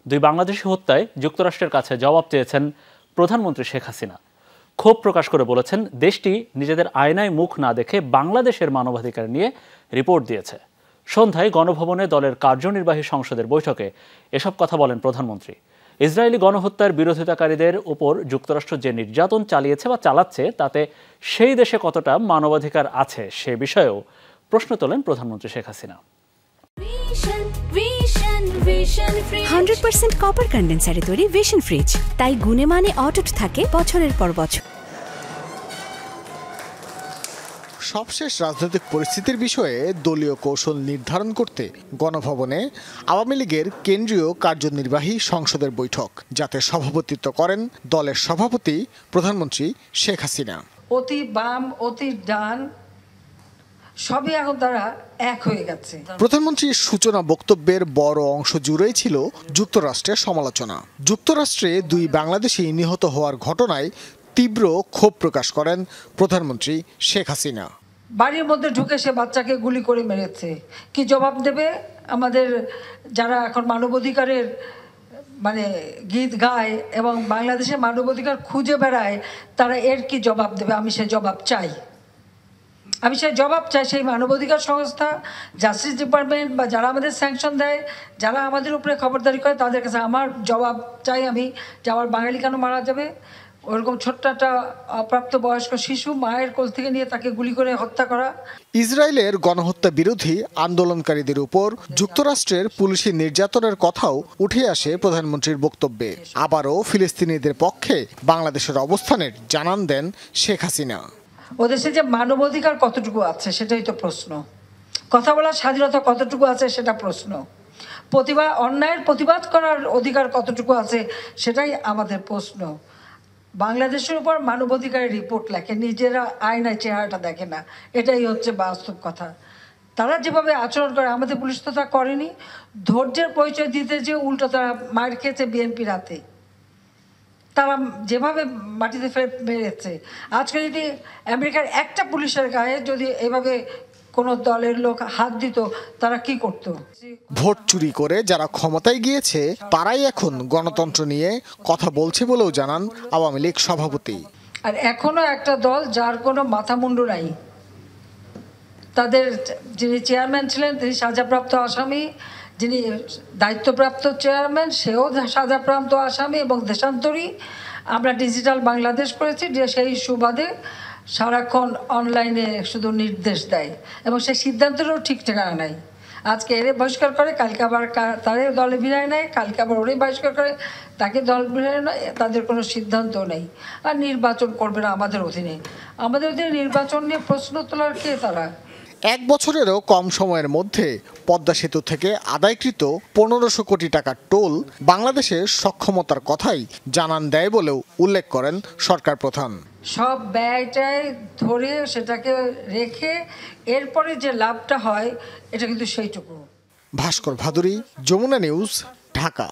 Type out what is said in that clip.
দুই বাংলাদেশি হত্যায় যুক্তরাষ্ট্রের কাছে জবাব চেয়েছেন প্রধানমন্ত্রী শেখ হাসিনা। ক্ষোভ প্রকাশ করে বলেছেন, দেশটি নিজেদের আয়নায় মুখ না দেখে বাংলাদেশের মানবাধিকার নিয়ে রিপোর্ট দিয়েছে। সন্ধ্যায় গণভবনে দলের কার্যনির্বাহী সংসদের বৈঠকে এসব কথা বলেন প্রধানমন্ত্রী। ইসরায়েলি গণহত্যার বিরোধিতাকারীদের উপর যুক্তরাষ্ট্র যে নির্যাতন চালিয়েছে বা চালাচ্ছে, তাতে সেই দেশে কতটা মানবাধিকার আছে সে বিষয়েও প্রশ্ন তোলেন প্রধানমন্ত্রী শেখ হাসিনা। 100% কপার কন্ডেন্সারে তৈরি ভিশন ফ্রিজ, তাই গুণে মানে অটুট থাকে বছরের পর বছর। সবশেষ রাজনৈতিক পরিস্থিতির বিষয়ে দলীয় কৌশল নির্ধারণ করতে গণভবনে আওয়ামী লীগের কেন্দ্রীয় কার্যনির্বাহী সংসদের বৈঠক, যাতে সভাপতিত্ব করেন দলের সভাপতি প্রধানমন্ত্রী শেখ হাসিনা। অতি বাম অতি ডান সবই এখন তারা এক হয়ে গেছে। প্রধানমন্ত্রীর সূচনা বক্তব্যের বড় অংশ জুড়েই ছিল যুক্তরাষ্ট্রের সমালোচনা। যুক্তরাষ্ট্রে দুই বাংলাদেশি নিহত হওয়ার ঘটনায় তীব্র ক্ষোভ প্রকাশ করেন প্রধানমন্ত্রী শেখ হাসিনা। বাড়ির মধ্যে ঢুকে সে বাচ্চাকে গুলি করে মেরেছে, কি জবাব দেবে? আমাদের যারা এখন মানবাধিকারের গীত গায় এবং বাংলাদেশের মানবাধিকার খুঁজে বেড়ায়, তারা এর কি জবাব দেবে? আমি সেই জবাব চাই। সেই মানবাধিকার সংস্থা, জাস্টিস ডিপার্টমেন্ট বা যারা আমাদের স্যাংশন দেয়, যারা আমাদের উপরে খবরদারি করে, তাদের কাছে আমার জবাব চাই আমি, যে আমার বাঙালি কেন মারা যাবে? ওরকম ছোট্ট একটা অপ্রাপ্তবয়স্ক শিশু মায়ের কোল থেকে নিয়ে তাকে গুলি করে হত্যা করা। ইসরায়েলের গণহত্যা বিরোধী আন্দোলনকারীদের উপর যুক্তরাষ্ট্রের পুলিশি নির্যাতনের কথাও উঠে আসে প্রধানমন্ত্রীর বক্তব্যে। আবারও ফিলিস্তিনিদের পক্ষে বাংলাদেশের অবস্থানের জানান দেন শেখ হাসিনা। ওদেশে যে মানবাধিকার কতটুকু আছে সেটাই তো প্রশ্ন। কথা বলার স্বাধীনতা কতটুকু আছে সেটা প্রশ্ন। অন্যায়ের প্রতিবাদ করার অধিকার কতটুকু আছে সেটাই আমাদের প্রশ্ন। বাংলাদেশের উপর মানবাধিকারের রিপোর্ট লেখে, নিজেরা আয়নায় চেহারাটা দেখে না, এটাই হচ্ছে বাস্তব কথা। তারা যেভাবে আচরণ করে, আমাদের পুলিশ তো তা করেনি। ধৈর্যের পরিচয় দিতে যে উল্টো তারা মার খেয়েছে বিএনপির হাতে, তারা যেভাবে মাটিতে মেরেছে। আজকে যদি আমেরিকার একটা পুলিশের গায়ে যদি এভাবে কোনো দলের লোক হাত দিত, তারা কি করত? ভোট চুরি করে যারা ক্ষমতায় গিয়েছে তারাই এখন গণতন্ত্র নিয়ে কথা বলছে বলেও জানান আওয়ামী লীগ সভাপতি। আর এখনো একটা দল যার কোনো মাথা মুন্ডু নাই। তাদের যিনি চেয়ারম্যান ছিলেন তিনি সাজাপ্রাপ্ত আসামি, যিনি দায়িত্বপ্রাপ্ত চেয়ারম্যান সেও সাজাপ্রাপ্ত আসামি এবং দেশান্তরী। আমরা ডিজিটাল বাংলাদেশ করেছি, যে সেই সুবাদে সারাক্ষণ অনলাইনে শুধু নির্দেশ দেয় এবং সেই সিদ্ধান্তেরও ঠিক ঠিকানা নাই। আজকে এরে বহিষ্কার করে, কালকে আবার তারে দলে ভিড়ায় নেয়, কালকে আবার ওরে বহিষ্কার করে, তাকে দল ভিড়ায় নেয়। তাদের কোনো সিদ্ধান্ত নেই। আর নির্বাচন করবে না আমাদের অধীনে। আমাদের অধীনে নির্বাচন নিয়ে প্রশ্ন তোলার কে তারা? এক বছরেরও কম সময়ের মধ্যে পদ্মা সেতু থেকে আদায়কৃত 1500 কোটি টাকার টোল বাংলাদেশের সক্ষমতার কথাই জানান দেয় বলেও উল্লেখ করেন সরকার প্রধান। সব ব্যয়টায় ধরে সেটাকে রেখে এরপরে যে লাভটা হয় এটা কিন্তু সেইটুকু। ভাস্কর ভাদুরী, যমুনা নিউজ, ঢাকা।